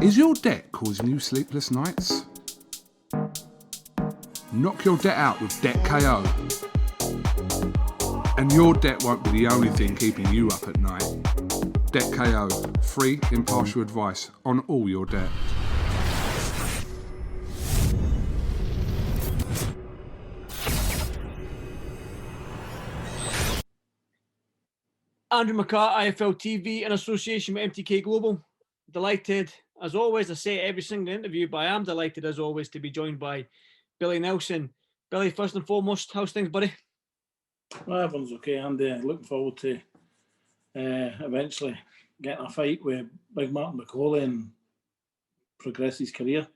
Is your debt causing you sleepless nights? Knock your debt out with Debt KO. And your debt won't be the only thing keeping you up at night. Debt KO, free, impartial advice on all your debt. Andrew McCART, IFL TV, in association with MTK Global. Delighted, as always, I say every single interview, but I am delighted, as always, to be joined by Billy Nelson. Billy, first and foremost, how's things, buddy? Well, everyone's okay, Andy. Looking forward to eventually getting a fight with Big Martin McCauley and progress his career.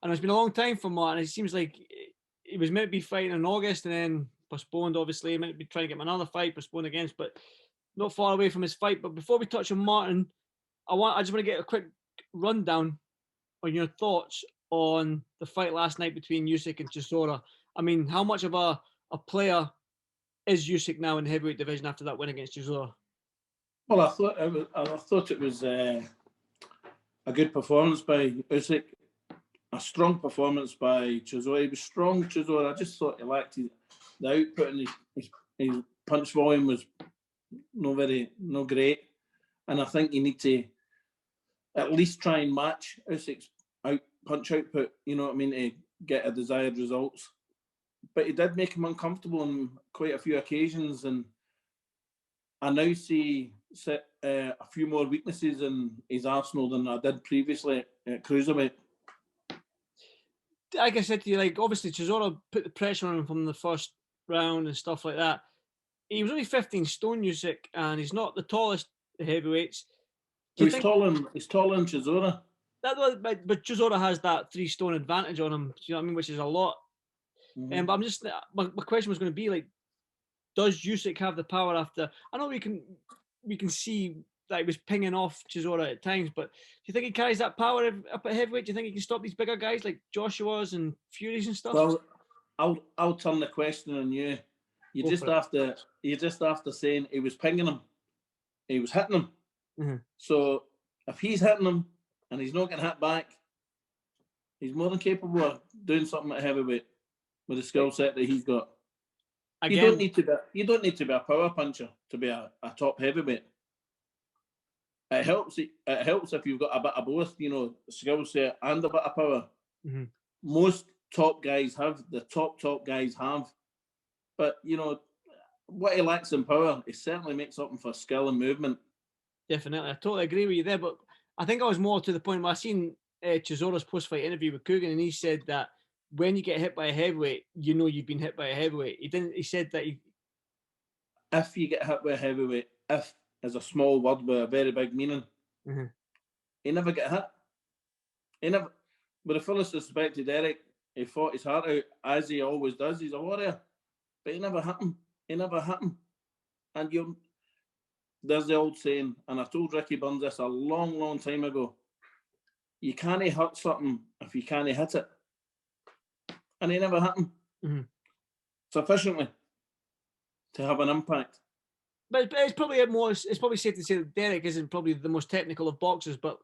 And it's been a long time for Martin. It seems like he was meant to be fighting in August and then postponed, obviously. He meant to be trying to get him another fight, postponed again, but not far away from his fight. But before we touch on Martin, I just want to get a quick rundown on your thoughts on the fight last night between Usyk and Chisora. I mean, how much of a player is Usyk now in the heavyweight division after that win against Chisora? Well, I thought it was a good performance by Usyk, a strong performance by Chisora. He was strong, Chisora. I just thought he lacked the output, and his punch volume was no great. And I think you need to at least try and match Usyk's punch output, you know what I mean, to get a desired results. But he did make him uncomfortable on quite a few occasions, and I now see a few more weaknesses in his arsenal than I did previously at cruiserweight. Like I said to you, like obviously Chisora put the pressure on him from the first round and stuff like that. He was only 15 stone, Usyk, and he's not the tallest heavyweights. He's taller than Chisora. But Chisora has that 3 stone advantage on him. You know what I mean? Which is a lot. Mm-hmm. But I'm just my question was going to be like, does Usyk have the power after? I know we can see that he was pinging off Chisora at times, but do you think he carries that power up at heavyweight? Do you think he can stop these bigger guys like Joshua's and Furies and stuff? Well, I'll turn the question on you. You just after saying he was pinging him, he was hitting him. Mm-hmm. So if he's hitting him and he's not getting hit back, he's more than capable of doing something at heavyweight with the skill set that he's got. Again, you don't need to be a power puncher to be a top heavyweight. It helps if you've got a bit of both, you know, skill set and a bit of power. Mm-hmm. Most top guys have, the top guys have. But, you know, what he lacks in power, he certainly makes up for skill and movement. Definitely. I totally agree with you there. But I think I was more to the point where I seen Chisora's post-fight interview with Coogan, and he said that when you get hit by a heavyweight, you know you've been hit by a heavyweight. He said that if you get hit by a heavyweight, if is a small word with a very big meaning. Mm-hmm. He never get hit. He never, with the fullest respect to Derek, he fought his heart out, as he always does. He's a warrior. But he never hit him. And there's the old saying, and I told Ricky Burns this a long, long time ago, you can't hurt something if you can't hit it. And he never hit him sufficiently to have an impact. But it's probably safe to say that Derek isn't probably the most technical of boxers, but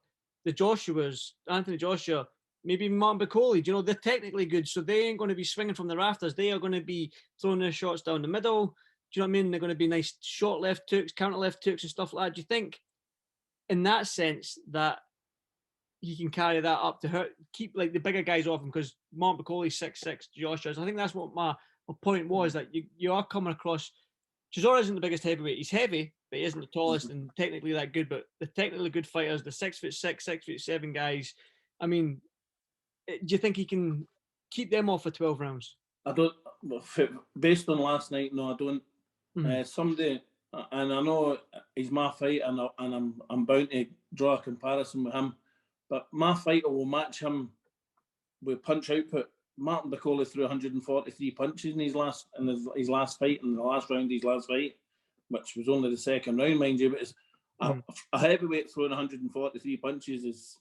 the Anthony Joshua, maybe Martin McCauley, you know, they're technically good, so they ain't going to be swinging from the rafters. They are going to be throwing their shots down the middle. Do you know what I mean? They're going to be nice short left hooks, counter left hooks and stuff like that. Do you think, in that sense, that he can carry that up to keep like the bigger guys off him? Because Martin McCauley's 6'6", Joshua's. I think that's what my point was, that you are coming across. Chisora isn't the biggest heavyweight. He's heavy, but he isn't the tallest and technically that good. But the technically good fighters, the 6'6", 6'7" guys, I mean, do you think he can keep them off for 12 rounds? I don't. Based on last night, no, I don't. Mm-hmm. Somebody, and I know he's my fight, and I'm bound to draw a comparison with him. But my fighter will match him with punch output. Martin McCauley threw 143 punches in his last fight, in the last round of his last fight, which was only the second round, mind you. But a heavyweight throwing 143 punches is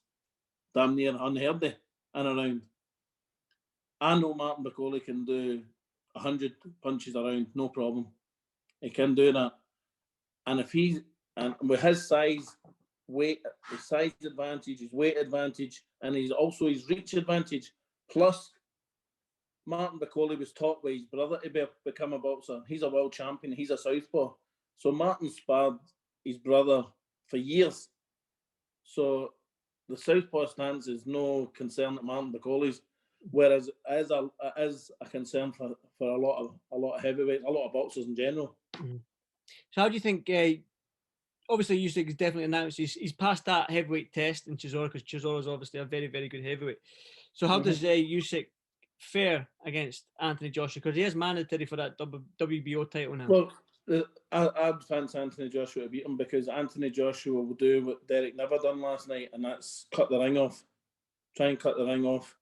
damn near unheard of in a round. I know Martin McCauley can do 100 punches around, no problem. He can do that. And with his size, weight, his size advantage, his weight advantage, and he's also his reach advantage. Plus, Martin Bacoli was taught by his brother to become a boxer. He's a world champion. He's a southpaw. So Martin sparred his brother for years. So the southpaw stance is no concern at Martin Bacoli's, whereas as a concern for a lot of heavyweights, a lot of boxers in general. Mm-hmm. So how do you think? Obviously, Usyk has definitely announced he's passed that heavyweight test in Chisora, because Chisora is obviously a very, very good heavyweight. So how does Usyk fare against Anthony Joshua, because he is mandatory for that WBO title now? Well, I'd fancy Anthony Joshua to beat him, because Anthony Joshua will do what Derek never done last night, and that's cut the ring off. Try and cut the ring off.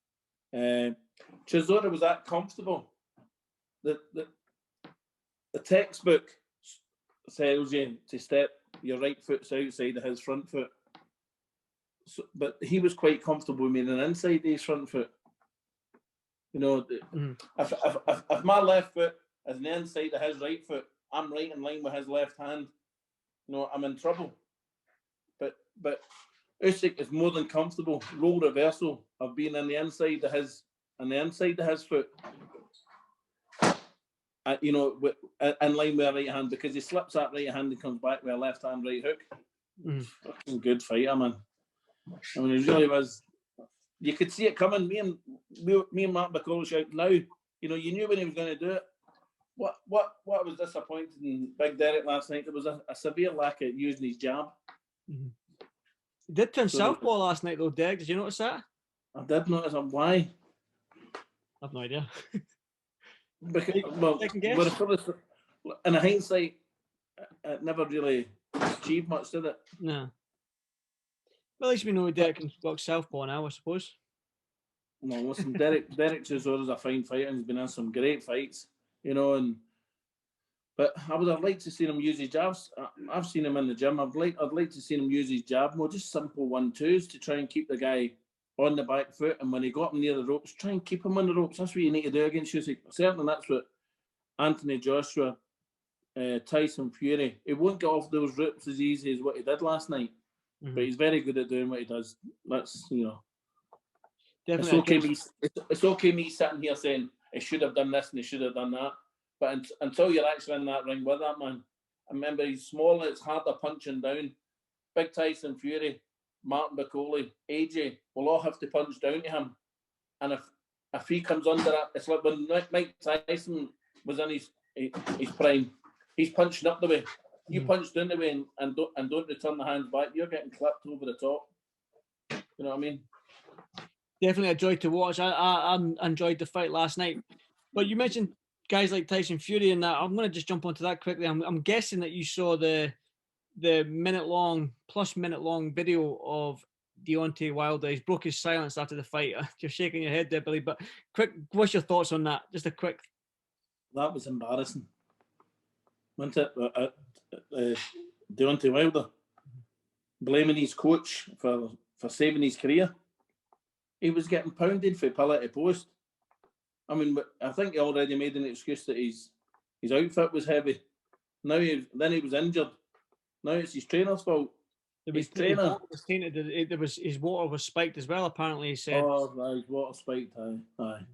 Chisora was that comfortable. The textbook tells you to step your right foot's outside of his front foot. So, but he was quite comfortable with an inside of his front foot. You know, if my left foot is on the inside of his right foot, I'm right in line with his left hand. You know, I'm in trouble. But Usyk is more than comfortable, role reversal of being on the inside of his foot. You know, in line with a right hand, because he slips that right hand and comes back with a left hand right hook. Fucking good fighter, man. I mean, he really was. You could see it coming. Me and Mark Bacoli shout now. You know, you knew when he was going to do it. What was disappointing in Big Derek last night? There was a severe lack of using his jab. He did turn southpaw last night, though, Derek. Did you notice that? I did notice him. Why? I have no idea. Because, well, in hindsight, it never really achieved much, did it? No. Well, at least we know Derek can box southpaw now, I suppose. No, listen, Derek Chisora is a fine fighter, and he's been in some great fights, you know. But I would have liked to see him use his jabs. I've seen him in the gym. I'd like to see him use his jab more, just simple 1-2s to try and keep the guy on the back foot, and when he got him near the ropes, try and keep him on the ropes. That's what you need to do against Usyk. Certainly, that's what Anthony Joshua, Tyson Fury. He won't get off those ropes as easy as what he did last night, but he's very good at doing what he does. That's, you know, definitely. It's okay me sitting here saying he should have done this and he should have done that, but until you're actually in that ring with that man, I remember he's small. It's harder punching down. Big Tyson Fury, Martin Bacoli, AJ will all have to punch down to him. And if he comes under that, it's like when Mike Tyson was in his prime, he's punching up the way. You punch down the way and don't return the hands back, you're getting clipped over the top. You know what I mean? Definitely a joy to watch. I enjoyed the fight last night. But you mentioned guys like Tyson Fury and that. I'm going to just jump onto that quickly. I'm guessing that you saw the minute long video of Deontay Wilder. He's broke his silence after the fight. You're shaking your head there, Billy. But quick, what's your thoughts on that? Just a quick. That was embarrassing, wasn't it? Deontay Wilder blaming his coach for saving his career. He was getting pounded for pillar to post. I mean, I think he already made an excuse that his outfit was heavy. Then he was injured. Now it's his trainer's fault. His trainer was tainted. There was his water was spiked as well. Apparently, he said. Oh, right, water spiked. Aye.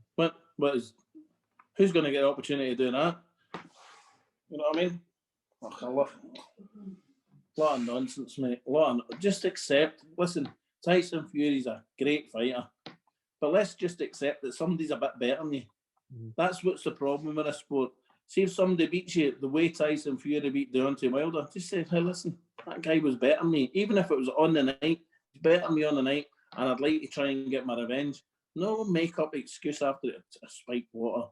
Who's going to get the opportunity to do that? You know what I mean? Oh, I love a lot of nonsense, mate. Just accept. Listen, Tyson Fury's a great fighter, but let's just accept that somebody's a bit better than you. That's what's the problem with a sport. See, if somebody beats you the way Tyson Fury beat Deontay Wilder, just say, hey, listen, that guy was better than me. Even if it was on the night, he's better than me on the night, and I'd like to try and get my revenge. No make-up excuse after a spiked water.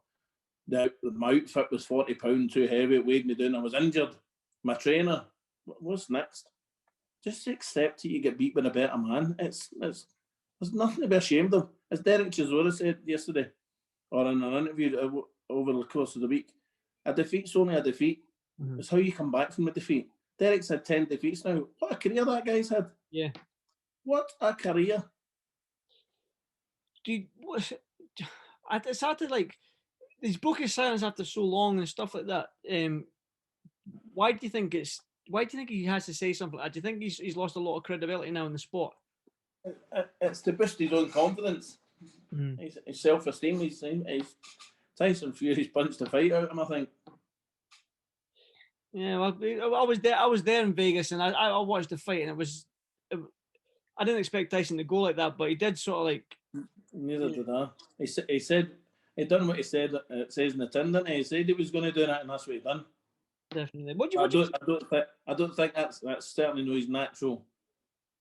My outfit was 40 pounds too heavy, it weighed me down, I was injured. My trainer, what's next? Just accept that you get beat by a better man. There's nothing to be ashamed of. As Derek Chisora said yesterday, or in an interview over the course of the week, a defeat's only a defeat. It's how you come back from a defeat. Derek's had 10 defeats now. What a career that guy's had. Yeah. What a career. It's hard to, like, he's broke his silence after so long and stuff like that. Why do you think it's Why do you think he has to say something like that? Do you think he's lost a lot of credibility now in the sport? It's to boost his own confidence. His self-esteem. He's Tyson Fury's punched the fight out of him, I think. Yeah, well, I was there in Vegas, and I watched the fight, and I didn't expect Tyson to go like that, but he did sort of like. Neither did I. He said he done what he said. It says in the tin, didn't he? He said he was going to do that, and that's what he done. Definitely. I don't think that's certainly no his natural,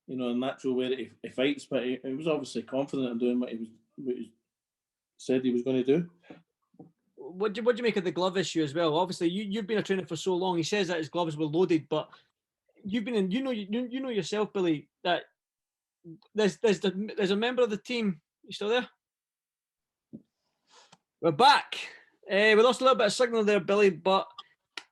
natural way that he fights. But he was obviously confident in doing what he said he was going to do. What do you make of the glove issue as well? Obviously, you've been a trainer for so long. He says that his gloves were loaded, but you've been in. You know yourself, Billy, that there's a member of the team. You still there? We're back. We lost a little bit of signal there, Billy, but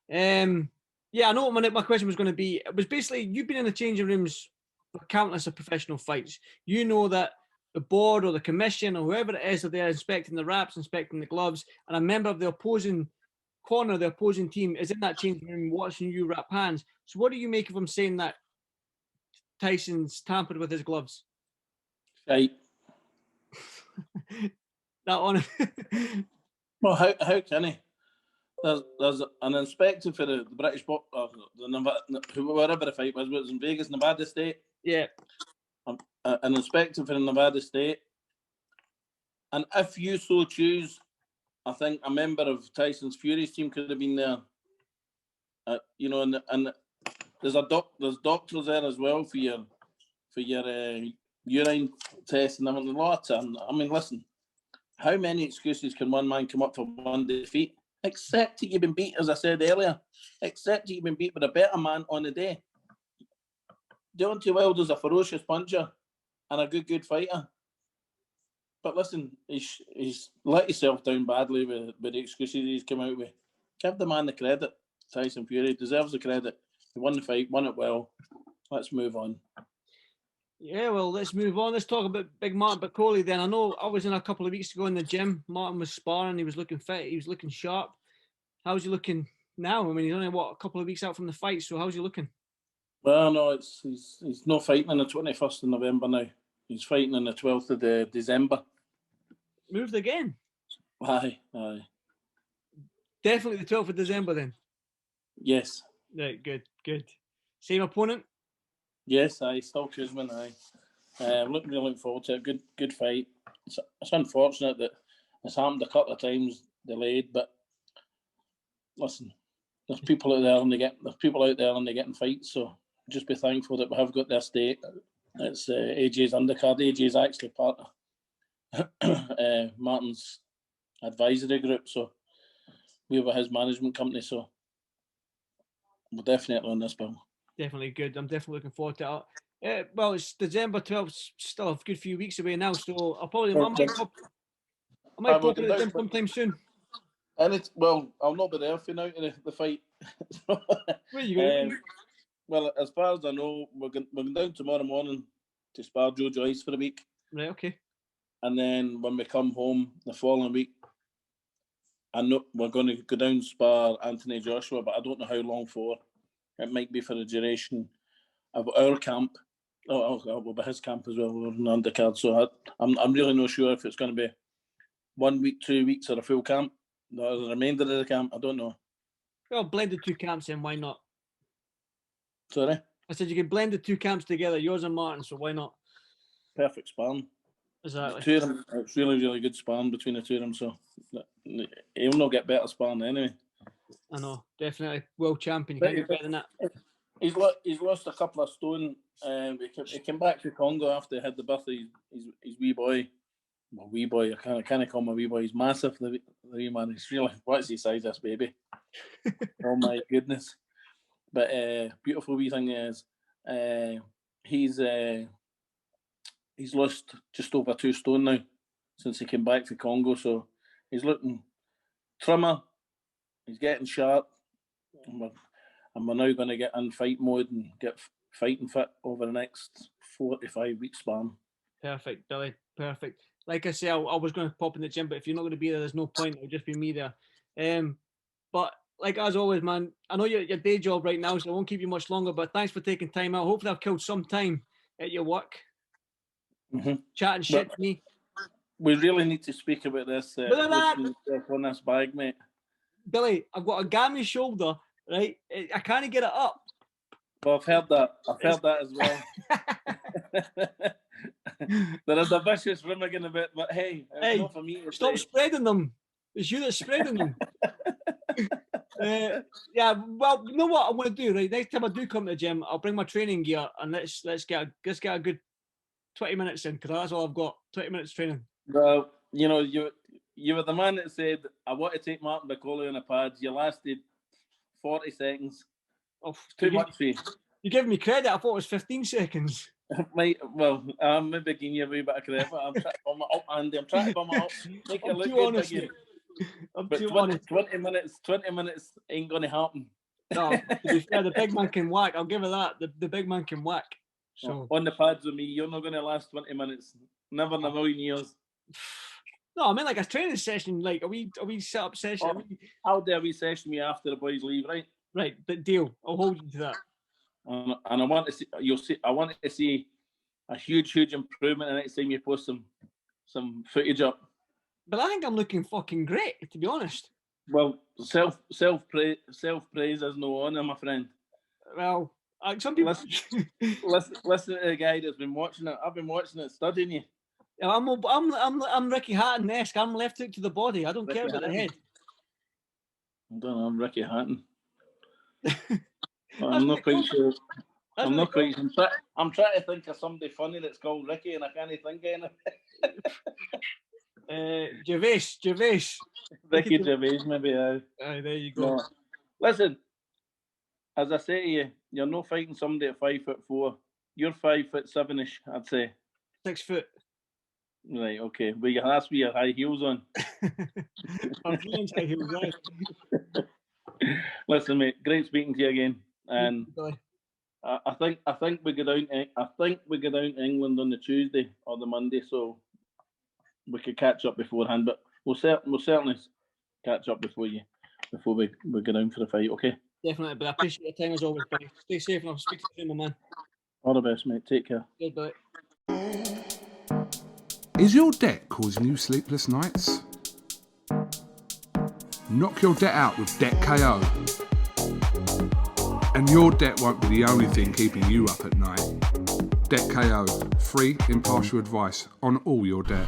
yeah, I know what my question was going to be. It was basically you've been in the changing rooms for countless of professional fights. You know that the board or the commission or whoever it is, that they're inspecting the wraps, inspecting the gloves, and a member of the opposing corner, the opposing team, is in that changing room watching you wrap hands. So what do you make of him saying that Tyson's tampered with his gloves? Right. That on. Well, how can he? There's an inspector for the British box, wherever the fight was. It was in Vegas, Nevada State. Yeah. An inspector for the Nevada State. And if you so choose, I think a member of Tyson's Fury's team could have been there. And there's doctors there as well for your urine test and everything. I mean, listen, how many excuses can one man come up for one defeat? Except that you've been beat, as I said earlier. Except that you've been beat with a better man on the day. Deontay Wilder's a ferocious puncher and a good fighter. But listen, he's let himself down badly with the excuses he's come out with. Give the man the credit. Tyson Fury deserves the credit. He won the fight, won it well. Let's move on. Yeah, well, let's move on. Let's talk about Big Martin Bakole then. I know I was in a couple of weeks ago in the gym. Martin was sparring. He was looking fit. He was looking sharp. How's he looking now? I mean, he's only, a couple of weeks out from the fight. So how's he looking? Well, no, he's not fighting on the 21st of November now. He's fighting on the 12th of December. Moved again? Aye. Definitely the 12th of December then? Yes. Right, good. Same opponent? Yes, still Kuzman, I'm looking forward to it. Good fight. It's unfortunate that it's happened a couple of times, delayed, but listen, there's people out there and they're getting fights, so just be thankful that we have got their stake. It's AJ's undercard. AJ's actually part of Martin's advisory group, so we were his management company, so we're definitely on this, Bill. Definitely good. I'm definitely looking forward to it. Well, it's December 12th, still a good few weeks away now, so I might pop in the gym sometime soon. And I'll not be there for now to the fight. Where are you going? Well, as far as I know, we're going down tomorrow morning to spar Joe Joyce for a week. Right, okay. And then when we come home the following week, I know we're going to go down and spar Anthony Joshua, but I don't know how long for. It might be for the duration of our camp. Will be his camp as well. We're on the undercard, so I'm really not sure if it's going to be 1 week, 2 weeks, or a full camp. The remainder of the camp, I don't know. Well, blend the two camps in, why not? Sorry? I said you can blend the two camps together, yours and Martin, so why not? Perfect sparring. Exactly. Two of them, it's really good sparring between the two of them, so he'll not get better sparring anyway. I know, definitely. World champion, you can't get better than that. He's lost a couple of stone. He came back to Congo after he had the birth of his wee boy. Well, wee boy, I can't call him a wee boy. He's massive, the wee man. He's really, what's his size, this baby? Oh my goodness. But beautiful wee thing is, he's lost just over 2 stone now since he came back from Congo. So he's looking trimmer. He's getting sharp. And we're now going to get in fight mode and get fighting fit over the next 4 to 5 weeks span. Perfect, Billy. Perfect. Like I say, I was going to pop in the gym, but if you're not going to be there, there's no point. It'll just be me there. But like as always, man, I know you're at your day job right now, so I won't keep you much longer, but thanks for taking time out. Hopefully I've killed some time at your work, chatting shit to me. We really need to speak about this on this bag, mate. Billy, I've got a gammy shoulder, right? I can't get it up. Well, I've heard that. As well. There is a vicious rumour about, but hey, not for me to stop say. spreading them. It's you that's spreading them. Yeah, well, you know what I'm going to do, right? Next time I do come to the gym, I'll bring my training gear and let's get a good 20 minutes in, because that's all I've got. 20 minutes training. Well, you know, you were the man that said, I want to take Martin McCauley on the pads. You lasted 40 seconds. Oh, too much for you. You're giving me credit. I thought it was 15 seconds. Mate, well, I'm maybe giving you a wee bit of credit. I'm trying to bum it up, Andy. I'm trying to bum it up. Make it look good again. But 20 minutes ain't going to happen. No, to be fair, the big man can whack. I'll give it that. The big man can whack. So on the pads with me, you're not going to last 20 minutes. Never in a million years. No, I mean like a training session, like a wee set up session. I'll do a wee session with you after the boys leave, right? Right, but deal. I'll hold you to that. And I want to see. I want to see a huge improvement the next time you post some footage up. But I think I'm looking fucking great, to be honest. Well, self praise is no honour, my friend. Well, some people listen to the guy that's been watching it. I've been watching it, studying you. I'm Ricky Hatton-esque. I'm left hook to the body. I don't care about the head. I don't know. I'm Ricky Hatton. I'm not quite sure. I'm not quite. I'm trying to think of somebody funny that's called Ricky, and I can't think of anything. Gervais. Ricky Gervais, maybe. There you go. No. Listen, as I say to you, you're not fighting somebody at 5'4". You're 5'7"ish, I'd say. 6 foot. Right. Okay. But that's with your high heels on. I'm feeling high heels, right? Listen, mate. Great speaking to you again. And I think we go down. I think we go down to England on the Tuesday or the Monday, so we could catch up beforehand. But we'll certainly catch up before we go down for the fight. Okay. Definitely. But I appreciate your time as always, buddy. Stay safe, and I'll speak to you soon, my man. All the best, mate. Take care. Good, buddy. Is your debt causing you sleepless nights? Knock your debt out with Debt KO. And your debt won't be the only thing keeping you up at night. Debt KO, free impartial advice on all your debt.